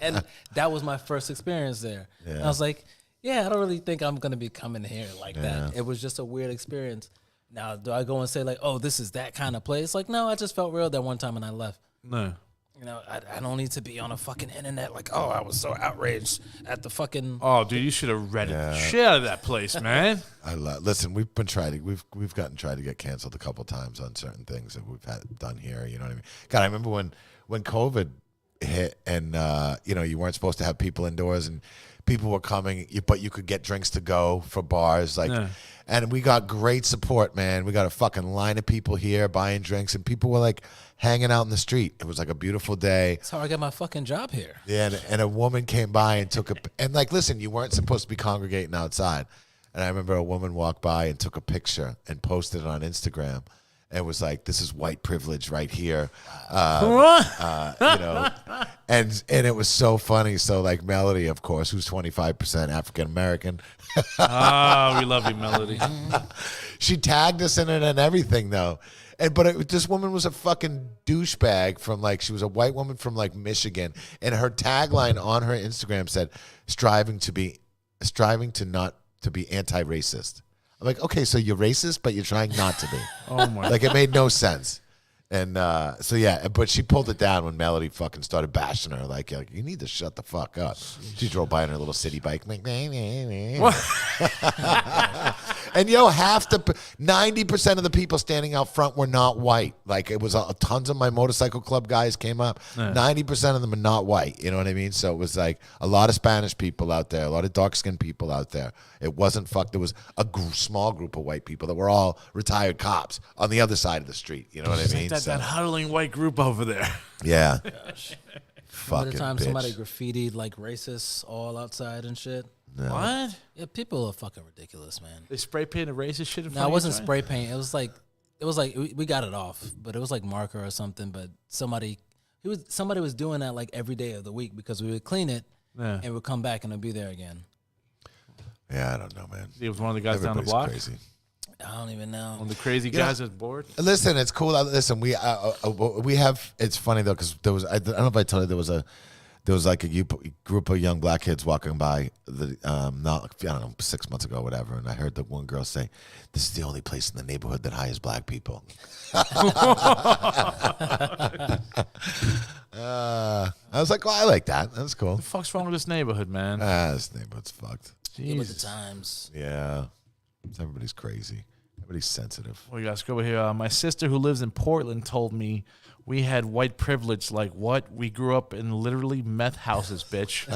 And that was my first experience there. Yeah. And I was like, "Yeah, I don't really think I'm gonna be coming here like that." It was just a weird experience. Now, do I go and say like, "Oh, this is that kind of place"? Like, no, I just felt real that one time and I left. No. I don't need to be on a fucking internet like, oh, I was so outraged at the fucking. Oh, dude, you should have read the shit out of that place, man. Listen, we've gotten tried to get canceled a couple times on certain things that we've had done here. You know what I mean? God, I remember when COVID hit and you weren't supposed to have people indoors and people were coming, but you could get drinks to go for bars, and we got great support, man. We got a fucking line of people here buying drinks, and people were like hanging out in the street. It was like a beautiful day. That's how I got my fucking job here. Yeah, and a woman came by and listen, you weren't supposed to be congregating outside. And I remember a woman walked by and took a picture and posted it on Instagram. And it was like, this is white privilege right here. And it was so funny. So like Melody, of course, who's 25% African-American. We love you, Melody. She tagged us in it and everything, though. But this woman was a fucking douchebag she was a white woman from like Michigan. And her tagline on her Instagram said, striving to not to be anti-racist. I'm like, okay, so you're racist, but you're trying not to be. Oh my! Like it made no sense. And so yeah, but she pulled it down when Melody fucking started bashing her. Like you need to shut the fuck up. She drove by on her little city bike. And 90% of the people standing out front were not white. Like it was tons of my motorcycle club guys came up. 90% of them are not white. You know what I mean? So it was like a lot of Spanish people out there, a lot of dark skinned people out there. It wasn't There was a small group of white people that were all retired cops on the other side of the street. You know what I mean? That huddling white group over there. Yeah. By the time bitch. somebody graffitied like racists all outside and shit. No. What? Yeah, people are fucking ridiculous, man. They spray painted racist shit in front No, of it you, wasn't Johnny? spray paint. It was like we got it off, but it was like marker or something. But somebody was doing that like every day of the week because we would clean it and we'd come back and it'd be there again. Yeah, I don't know, man. He was one of the guys down the Everybody's block. crazy. I don't even know. One of the crazy guys that's bored. Listen, it's cool. Listen, we have. It's funny though because there was. I don't know if I told you there there was like a group of young black kids walking by not I don't know 6 months ago or whatever, and I heard the one girl say, "This is the only place in the neighborhood that hires black people." I was like, "Oh, I like that. That's cool." What the fuck's wrong with this neighborhood, man? This neighborhood's fucked. Give it the times. Yeah, everybody's crazy. Everybody's sensitive. Well, you guys go over here. My sister who lives in Portland told me we had white privilege. Like what? We grew up in literally meth houses, bitch.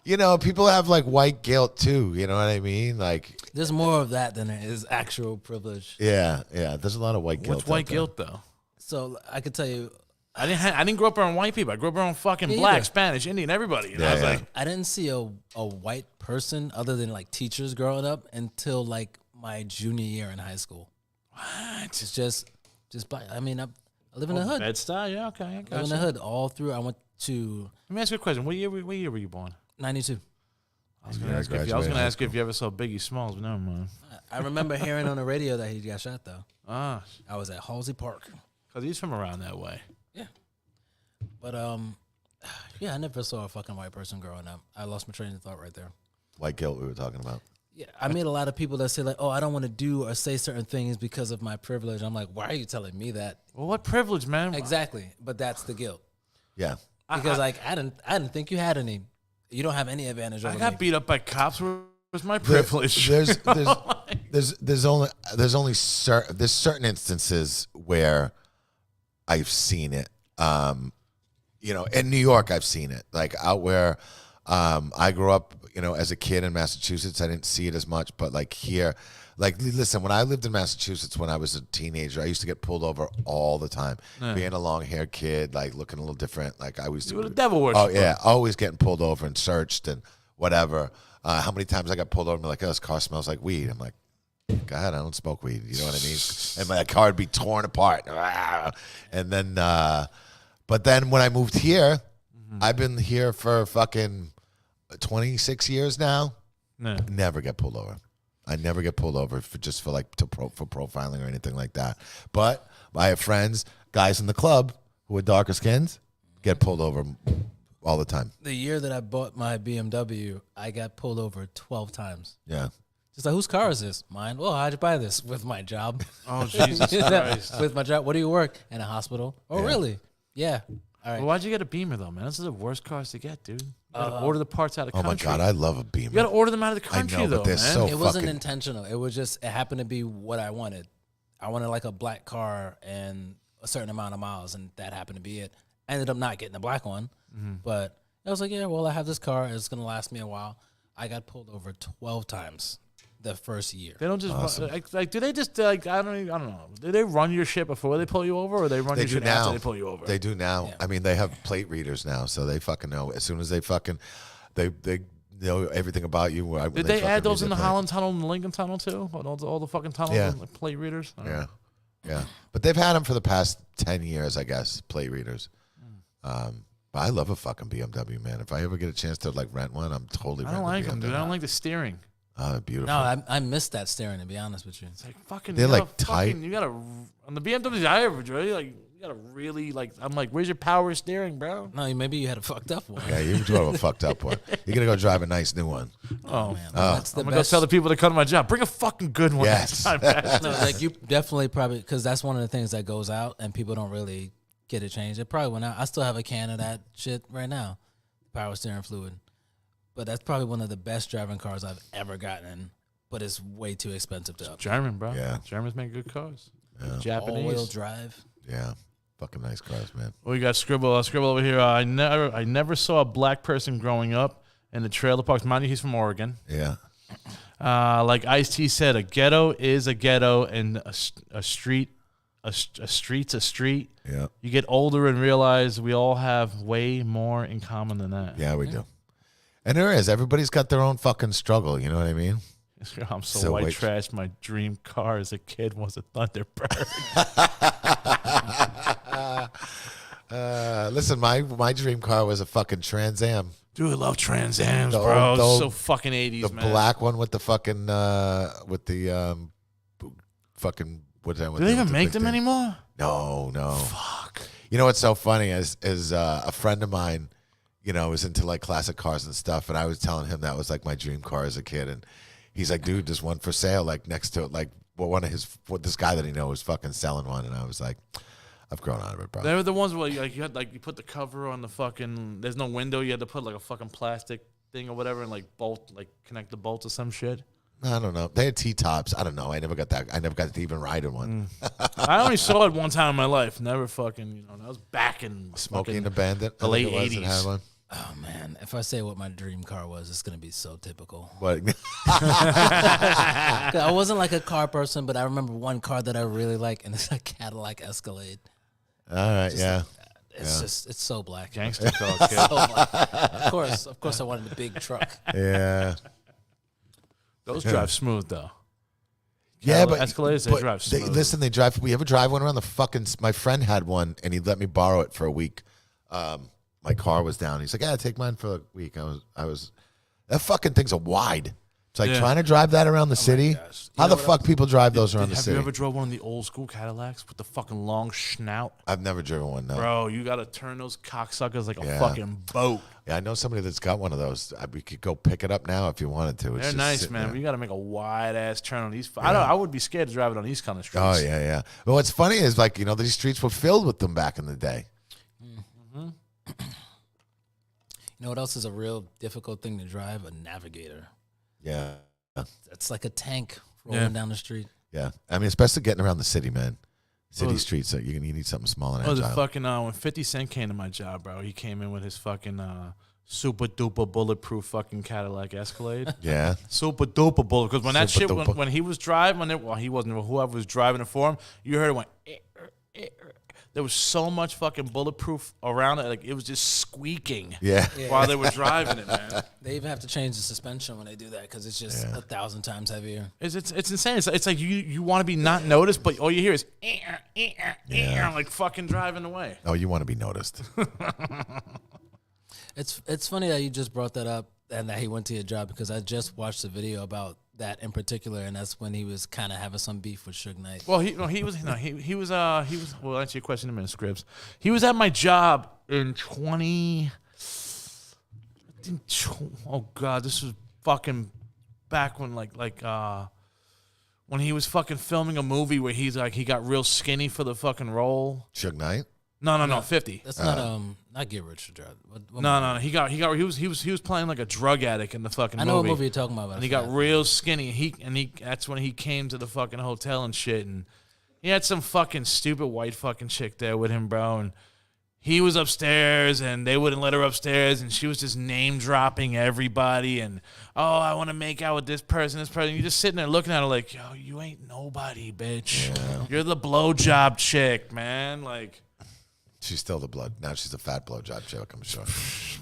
You know, people have like white guilt too. You know what I mean? Like, there's more of that than there is actual privilege. yeah. There's a lot of white guilt. What's white guilt though? So I could tell you, I didn't grow up around white people. I grew up around fucking black, either. Spanish, Indian, everybody. And Yeah, I was yeah. like, I didn't see a white person other than like teachers growing up until like my junior year in high school. what? It's just black. I mean, I live in the hood. Bed-Stuy? Yeah, okay. I I live got in you. the hood all through. I went to Let me ask you a question. What year were you born? 92. I was going to ask you if you ever saw Biggie Smalls, but never mind. I remember hearing on the radio that he got shot though. Ah, I was at Halsey Park. because he's from around that way. Yeah. But yeah, I never saw a fucking white person growing up. I lost my train of thought right there. White guilt we were talking about. Yeah, I meet a lot of people that say like, "Oh, I don't want to do or say certain things because of my privilege." I'm like, "Why are you telling me that?" Well, what privilege, man? Exactly, but that's the guilt Yeah. because like I didn't think you had any. You don't have any advantage over I got me. beat up by cops. Where's my privilege? There's certain instances where I've seen it. You know, in New York, I've seen it. Like out where I grew up, you know, as a kid in Massachusetts, I didn't see it as much. But like here, like listen, when I lived in Massachusetts when I was a teenager, I used to get pulled over all the time. Being a long-haired kid, like looking a little different. Like I was. You were the devil worshiper. Oh yeah, always getting pulled over and searched and whatever. How many times I got pulled over and be like, "Oh, this car smells like weed." I'm like, God, I don't smoke weed. You know what I mean? And my car would be torn apart. And then, but then when I moved here, I've been here for fucking 26 years now. No. Never get pulled over. I never get pulled over for profiling or anything like that. But I have friends, guys in the club who are darker skins, get pulled over all the time. The year that I bought my BMW, I got pulled over 12 times. Yeah. Just like, whose car is this? Mine. Well, how'd you buy this? With my job. Oh, Jesus Christ. With my job. What do you work? In a hospital. Oh, Yeah. really? Yeah. All right. Well, why'd you get a Beamer, though, man? Those are the worst cars to get, dude. You gotta order the parts out of Oh, country. my God. I love a Beamer. You gotta order them out of the country, know, but though, they're man. so- It wasn't fucking- intentional. It was just, it happened to be what I wanted. I wanted like a black car and a certain amount of miles, and that happened to be it. I ended up not getting the black one, but I was like, yeah, well, I have this car. It's going to last me a while. I got pulled over 12 times the first year. They don't just like. Do they just like? I don't know. Do they run your shit before they pull you over, or they run They your do shit now. after they pull you over? They do now. Yeah. I mean, they have plate readers now, so they fucking know. As soon as they fucking, they know everything about you. Did they add those in the Holland Tunnel and the Lincoln Tunnel too? All the fucking tunnels Yeah. and the plate readers. I don't know. Yeah. But they've had them for the past 10 years, I guess, plate readers. But I love a fucking BMW, man. If I ever get a chance to like rent one, I'm totally I don't like renting a them, dude. BMW. I don't like the steering. Oh, beautiful. No, I missed that steering, to be honest with you. It's like fucking. They're, you like, gotta tight. You gotta on the BMWs I ever drove. Like you gotta really like. I'm like, where's your power steering, bro? No, maybe you had a fucked up one. Yeah, you drove a fucked up one. You're going to go drive a nice new one. Oh, Man, that's the I'm gonna go best. tell the people that come to my job, bring a fucking good one. Yes. next time, man. No, like you definitely probably, because that's one of the things that goes out and people don't really get it changed. It probably went out. I still have a can of that shit right now, power steering fluid. But that's probably one of the best driving cars I've ever gotten, but it's way too expensive to upgrade. German, bro. Yeah. Germans make good cars. All-wheel Japanese. drive. Yeah. Fucking nice cars, man. We got Scribble. Scribble over here. I never saw a black person growing up in the trailer parks. Mind you, he's from Oregon. Yeah. Like Ice-T said, a ghetto is a ghetto, and a street's a street. Yeah. You get older and realize we all have way more in common than that. Yeah, we do. And there is. Everybody's got their own fucking struggle. You know what I mean? I'm so, So white wait. trash. My dream car as a kid was a Thunderbird. Listen, my dream car was a fucking Trans Am. Dude, I love Trans Ams, The bro. old- the old- So fucking 80s, The man. black one with the fucking fucking what? Do they even make them anymore? No. Fuck. You know what's so funny is a friend of mine, was into like classic cars and stuff, and I was telling him that was like my dream car as a kid, and he's like, dude, there's one for sale like next to it, like this guy that he knows was fucking selling one, and I was like, I've grown out of it, bro. They were the ones where you put the cover on the fucking. There's no window. You had to put like a fucking plastic thing or whatever and connect the bolts or some shit. I don't know. They had T-tops. I don't know. I never got that. I never got to even ride in one. I only saw it one time in my life. Never fucking. That was back in Smoking and the Bandit. The late '80s. Oh man, if I say what my dream car was, it's gonna be so typical. What? I wasn't like a car person, but I remember one car that I really like, and it's a Cadillac Escalade. All right, yeah. It's so black. Gangster car, kid. So black. Of course, I wanted a big truck. Yeah. Those drive smooth though. Yeah, but Escalades, they drive smooth. Listen, they drive. We ever drive one around the fucking. My friend had one, and he let me borrow it for a week. My car was down. He's like, "Yeah, take mine for a week." I was. That fucking thing's a wide. It's like trying to drive that around the city. How the fuck people drive those around the city? Have you ever drove one of the old school Cadillacs with the fucking long snout? I've never driven one. No, bro. You gotta turn those cocksuckers like a fucking boat. Yeah, I know somebody that's got one of those. We could go pick it up now if you wanted to. They're nice, man. But you got to make a wide ass turn on these. I would be scared to drive it on these kind of streets. Oh yeah. But what's funny is these streets were filled with them back in the day. Mm-hmm. You know what else is a real difficult thing to drive? A Navigator. Yeah. It's like a tank rolling down the street. Yeah. I mean, especially getting around the city, man. City streets, you need something small and agile. The fucking when 50 Cent came to my job, bro, he came in with his fucking super duper bulletproof fucking Cadillac Escalade. Yeah. Super duper bullet. Because when he was driving it, he wasn't, whoever was driving it for him, you heard it went. There was so much fucking bulletproof around it, like it was just squeaking. Yeah. While they were driving it, man. They even have to change the suspension when they do that because it's just 1,000 times heavier. It's insane. It's like you want to be not noticed, but all you hear is like fucking driving away. Oh, you want to be noticed. It's funny that you just brought that up and that he went to your job because I just watched a video about that in particular, and that's when he was kind of having some beef with Suge Knight. Well, he was. Well, I'll answer your question in a minute, Scribs. He was at my job in 20. Oh God, this was fucking back when when he was fucking filming a movie where he got real skinny for the fucking role. Suge Knight? No, 50. That's not Get Rich or Die. No. He was playing like a drug addict in the fucking movie. I know what movie you're talking about. And he got real skinny. That's when he came to the fucking hotel and shit. And he had some fucking stupid white fucking chick there with him, bro. And he was upstairs and they wouldn't let her upstairs. And she was just name dropping everybody. And, I want to make out with this person. You're just sitting there looking at her like, yo, you ain't nobody, bitch. Yeah. You're the blowjob chick, man. Like. She's still the blood. Now she's a fat blowjob chick, I'm sure.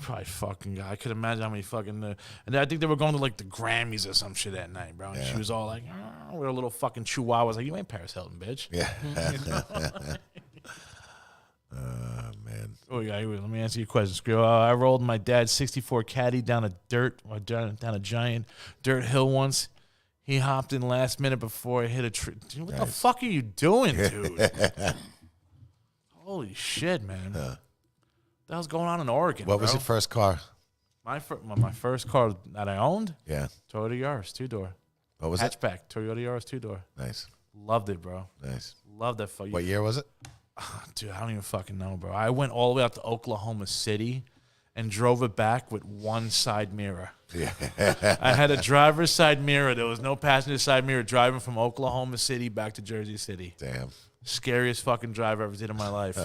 Probably fucking guy. I could imagine how many fucking. And I think they were going to like the Grammys or some shit that night, bro. And she was all like, with a little fucking chihuahua. Like, you ain't Paris Hilton, bitch. Yeah. Man. Oh, yeah. Let me answer your question, Skrill. I rolled my dad's 64 Caddy down a giant dirt hill once. He hopped in last minute before I hit a tree. What the fuck are you doing, dude? Holy shit, man. What the hell's going on in Oregon, What was your first car? My first car that I owned? Yeah. Toyota Yaris, 2-door. What was Hatchback, it? Toyota Yaris, 2-door. Nice. Loved it, bro. Nice. Loved that. What year was it? Dude, I don't even fucking know, bro. I went all the way out to Oklahoma City and drove it back with one side mirror. Yeah. I had a driver's side mirror. There was no passenger side mirror driving from Oklahoma City back to Jersey City. Damn. Scariest fucking drive I ever did in my life.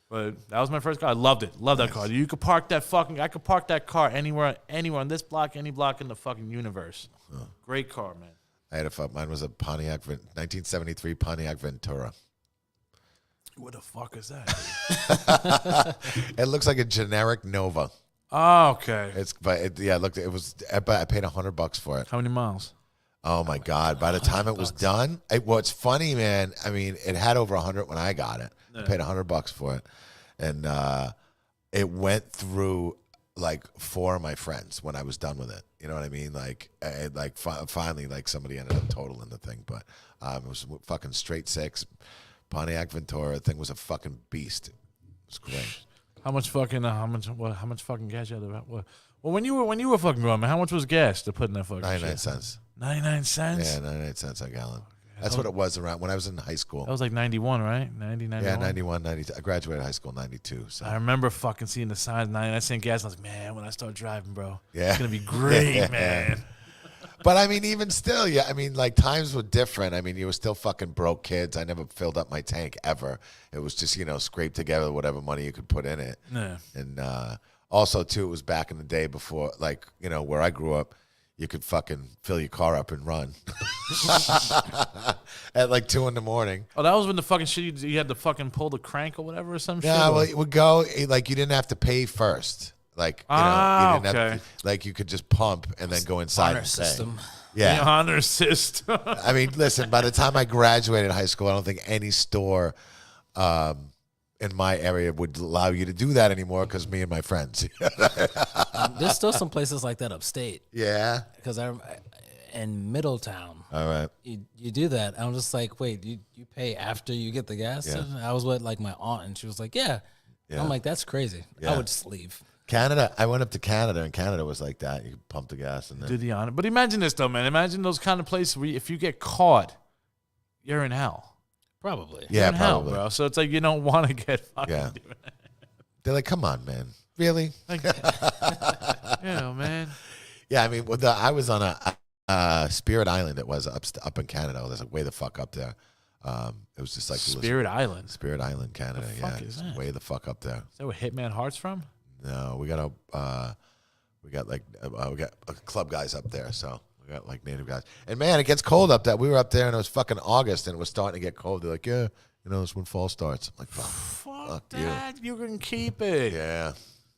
But that was my first car. I loved it. Loved that car. I could park that car anywhere on this block, any block in the fucking universe. Great car, man. Mine was a Pontiac, 1973 Pontiac Ventura. What the fuck is that? It looks like a generic Nova. Oh, okay. I paid $100 for it. How many miles? Oh my God! By the time it was done, what's funny, man. I mean, it had over 100 when I got it. I paid $100 for it, and it went through like 4 of my friends when I was done with it. You know what I mean? Finally, somebody ended up totaling the thing, but it was fucking straight 6. Pontiac Ventura. The thing was a fucking beast. It was great. How much fucking gas you had to well, when you were fucking growing, man, how much was gas to put in that fucking 99 shit? cents. 99 cents? Yeah, 99 cents a gallon. That's what it was around when I was in high school. That was like 91, right? 90, 91? Yeah, 91, 92. I graduated high school in 92. So. I remember fucking seeing the signs, 99 cent gas. I was like, man, when I start driving, bro, Yeah. it's going to be great, man. But I mean, even still, yeah. I mean, like times were different. I mean, you were still fucking broke kids. I never filled up my tank ever. It was just scrape together whatever money you could put in it. Yeah. And also too, it was back in the day before, like where I grew up, you could fucking fill your car up and run at like 2 a.m. Oh, that was when the fucking shit you had to fucking pull the crank or whatever or some shit. Yeah, well, it would go like you didn't have to pay first. Like you didn't have okay. to, like you could just pump and then go inside Honor and pay. system. Yeah. The honor system. I mean, listen, by the time I graduated high school, I don't think any store in my area would allow you to do that anymore because me and my friends. There's still some places like that upstate. Yeah. Because in Middletown, All right. you do that. I'm just like, wait, you pay after you get the gas? Yeah. And I was with like my aunt, and she was like, yeah. I'm like, that's crazy. Yeah. I would just leave. Canada, I went up to Canada, and Canada was like that. You could pump the gas and then. Do the honor. But imagine this, though, man. Imagine those kind of places where if you get caught, you're in hell. Probably. Yeah, You're in hell, probably. bro. So it's like you don't want to get fucking Yeah. doing that. They're like, come on, man. Really? Like, man. Yeah, I mean, I was on a Spirit Island. It was up in Canada. It was like way the fuck up there. It was just like Spirit Island. Spirit Island, Canada. The Yeah, fuck is it's that? way the fuck up there. Is that where Hitman Heart's from? No, we got club guys up there, so we got like native guys. And man, it gets cold up there. We were up there, and it was fucking August, and it was starting to get cold. They're like, yeah, that's when fall starts. I'm like, fuck that. You can keep it. yeah.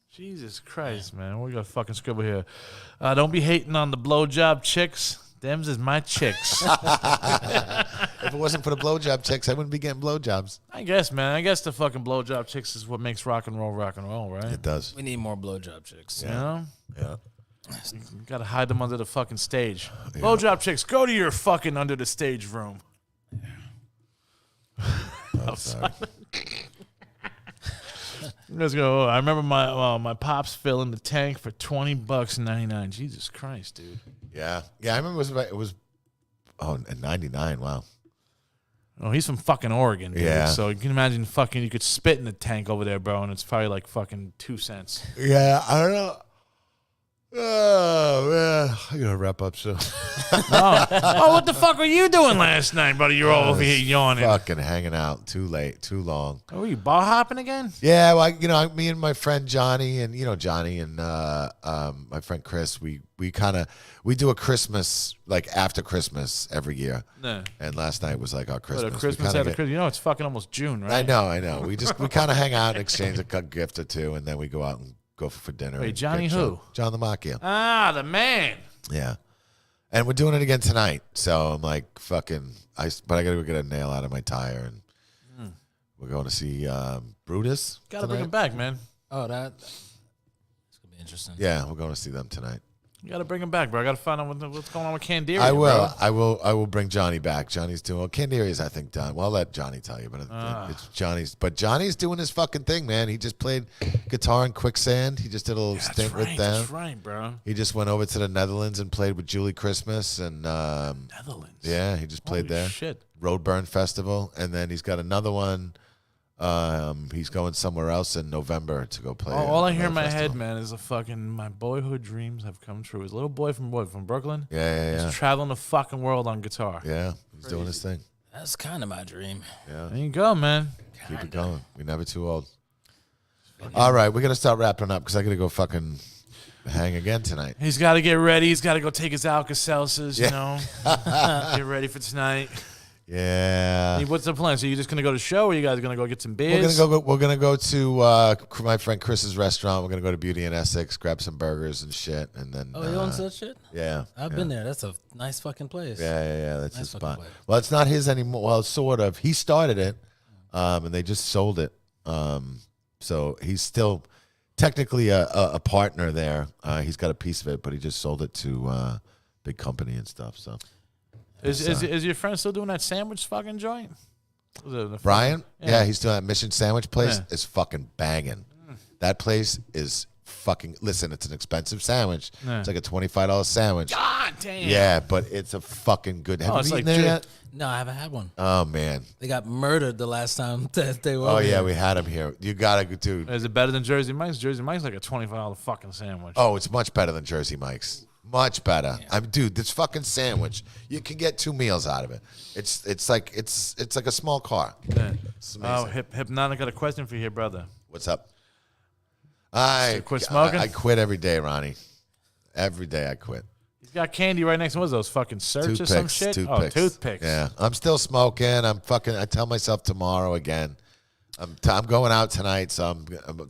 Jesus Christ, man. We got a fucking scribble here. Don't be hating on the blowjob chicks. Them's is my chicks. If it wasn't for the blowjob chicks, I wouldn't be getting blowjobs. I guess, man. I guess the fucking blowjob chicks is what makes rock and roll, right? It does. We need more blowjob chicks. You know? Yeah. You gotta hide them under the fucking stage. Blowjob chicks, go to your fucking under the stage room. I'm sorry. Let's go. I remember my pops filling the tank for $20.99. Jesus Christ, dude. Yeah. I remember it was in 99. Wow. Oh, he's from fucking Oregon, dude. Yeah. So you can imagine you could spit in the tank over there, bro, and it's probably like fucking 2 cents. Yeah, I don't know. Oh, man. I got to wrap up soon. Oh, what the fuck were you doing last night, buddy? You're all over here yawning. Fucking hanging out. Too late. Too long. Oh, were you ball hopping again? Yeah, well, me and my friend Johnny and, Johnny and my friend Chris, we do a Christmas, like after Christmas every year. No. And last night was like our Christmas. What, a Christmas after Christmas? It's fucking almost June, right? I know. We kind of hang out and exchange a gift or two, and then we go out and go for dinner. Wait, and Johnny get who? John the Macchio. Ah, the man. Yeah. And we're doing it again tonight. So I'm like, but I got to go get a nail out of my tire. And we're going to see Brutus. Gotta bring him back, man. Oh, it's going to be interesting. Yeah, we're going to see them tonight. You gotta bring him back, bro. I gotta find out what's going on with Candiria. I will. Bro. I will bring Johnny back. Johnny's doing well. Canderia's, I think, done. Well, I'll let Johnny tell you, but it's Johnny's. But Johnny's doing his fucking thing, man. He just played guitar in Quicksand. He just did a little stint with them. That's right, bro. He just went over to the Netherlands and played with Julie Christmas and Netherlands. Yeah, he just played Holy there. Shit. Roadburn Festival, and then he's got another one. He's going somewhere else in November to go play. All I hear in my festival. head, man, is my boyhood dreams have come true. He's a little boy from Brooklyn. Yeah. He's traveling the fucking world on guitar. Yeah, he's doing his thing. That's kind of my dream. Yeah, There you go, man. keep it going. We're never too old. All right, we're gonna start wrapping up because I gotta go fucking hang again tonight. He's got to get ready. He's got to go take his Alka-Seltzers, you know. Get ready for tonight. Yeah. Hey, what's the plan? So you just going to go to the show, or you guys going to go get some beers? We're gonna go to my friend Chris's restaurant. We're gonna go to Beauty in Essex, grab some burgers and shit, and then. Oh, you own such shit? Yeah, I've been there. That's a nice fucking place. Yeah. That's Nice his fucking spot. place. Well, it's not his anymore. Well, sort of. He started it, and they just sold it. So he's still technically a partner there. He's got a piece of it, but he just sold it to a big company and stuff. So Is your friend still doing that sandwich fucking joint? Brian? Yeah, he's doing that Mission Sandwich place. Yeah. Is fucking banging. That place is fucking. Listen, it's an expensive sandwich. Yeah. It's like a $25 sandwich. God damn. Yeah, but it's a fucking good. Have it's you eaten like there yet? No, I haven't had one. Oh man. They got murdered the last time that they were. Oh over yeah, here. we had him here. You gotta, dude. Is it better than Jersey Mike's? Jersey Mike's like a $25 fucking sandwich. Oh, it's much better than Jersey Mike's. Much better. Dude, this fucking sandwich, you can get 2 meals out of it. It's like a small car. Yeah. It's amazing. Hypnotic, got a question for you here, brother. What's up? I quit smoking? I quit every day, Ronnie. Every day I quit. He's got candy right next to those fucking search or some shit. Toothpicks. Oh, toothpicks. Yeah, I'm still smoking. I tell myself tomorrow again. I'm going out tonight, so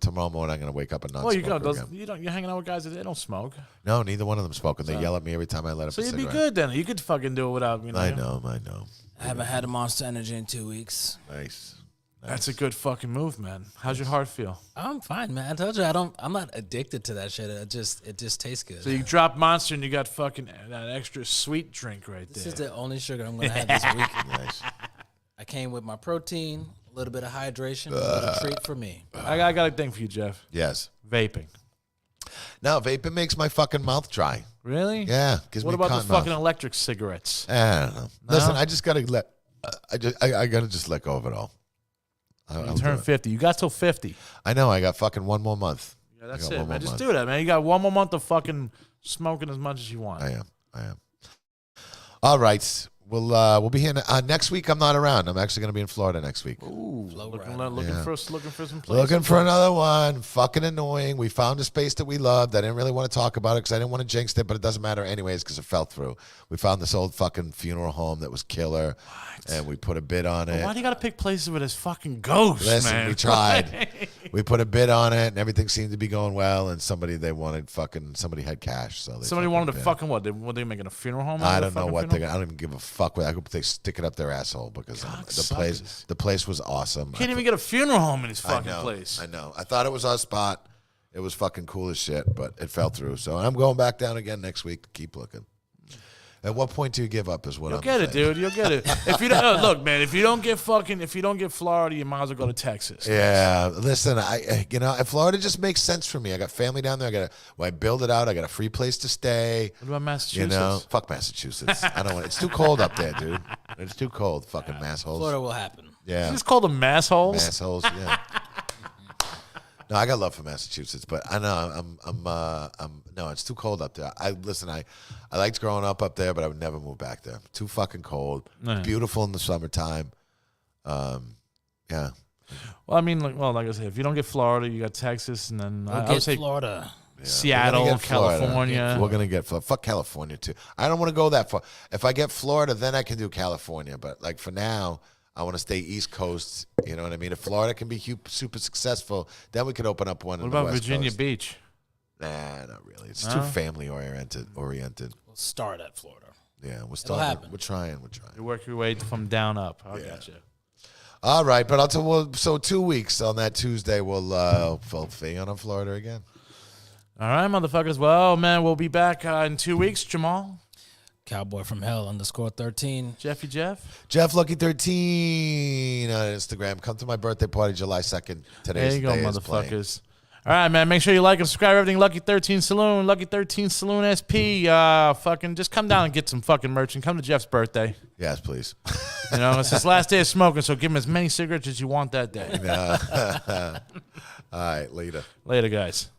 tomorrow morning I'm gonna wake up and not. Well, smoke you're hanging out with guys that they don't smoke. No, neither one of them smoking. They yell at me every time I let up So a you'd cigarette. be good then. You could fucking do it without. I know. I haven't had a Monster Energy in 2 weeks. Nice. That's a good fucking move, man. How's your heart feel? I'm fine, man. I told you I'm not addicted to that shit. It just tastes good. So you drop Monster and you got fucking that extra sweet drink right This there. is the only sugar I'm gonna have this week. Nice. I came with my protein, a little bit of hydration, a little treat for me. I got a thing for you, Jeff. Yes. Vaping. No, vaping makes my fucking mouth dry. Really? Yeah. Gives What me about the cotton fucking mouth. electric cigarettes? I don't know. Listen, I just gotta let. I gotta just let go of it all. You turn 50. You got till 50. I know. I got fucking 1 more month. Yeah, that's I got it, one man. more Just month. do that, man. You got 1 more month of fucking smoking as much as you want. I am. All right. We'll be here next week. I'm not around. I'm actually going to be in Florida next week. Ooh, looking Yeah. for some places. Looking for another one. Fucking annoying. We found a space that we loved. I didn't really want to talk about it because I didn't want to jinx it, but it doesn't matter anyways because it fell through. We found this old fucking funeral home that was killer, and we put a bid on it. Why do you got to pick places where there's fucking ghosts, Listen, man? we tried. We put a bid on it, and everything seemed to be going well. And somebody had cash, so Somebody wanted to fucking what? Were they making a funeral home? I don't know what they're. I don't even give a fuck. I hope they stick it up their asshole because the place was awesome. Can't even get a funeral home in this I fucking know, place. I know. I thought it was our spot. It was fucking cool as shit, but it fell through. So I'm going back down again next week to keep looking. At what point do you give up? Is what You'll I'm get it, saying. dude. You'll get it. If you don't look, man. If you don't get Florida, you might as well go to Texas. Yeah, listen, Florida just makes sense for me. I got family down there. I build it out. I got a free place to stay. What about Massachusetts? Fuck Massachusetts. I don't want. It's too cold up there, dude. It's too cold. Fucking massholes. Florida will happen. Yeah, It's called them massholes. massholes. Yeah. No, I got love for Massachusetts, but I know no, it's too cold up there. I liked growing up there, but I would never move back there. Too fucking cold. Yeah. Beautiful in the summertime. Yeah. Well, I mean, like I said, if you don't get Florida, you got Texas, and then I would Get say Florida. Seattle, We're gonna get Florida. California. We're gonna get Florida. Fuck California too. I don't want to go that far. If I get Florida, then I can do California. But like for now, I want to stay East Coast. You know what I mean? If Florida can be super successful, then we could open up one. What in the about West Virginia Coast. Beach? Nah, not really. It's too family oriented. We'll start at Florida. Yeah, we're It'll starting. happen. We're trying. You work your way from down up. I got you. All right, but I'll tell. So 2 weeks on that Tuesday, we'll be on Florida again. All right, motherfuckers. Well, man, we'll be back in 2 weeks. Jamal, Cowboy from Hell _13. Jeffy Jeff. Jeff Lucky 13 on Instagram. Come to my birthday party, July 2nd. There you go, Today is playing. motherfuckers. All right, man. Make sure you like and subscribe to everything Lucky 13 Saloon, Lucky 13 Saloon SP. Fucking just come down and get some fucking merch and come to Jeff's birthday. Yes, please. You know, it's his last day of smoking, so give him as many cigarettes as you want that day. All right, later. Later, guys.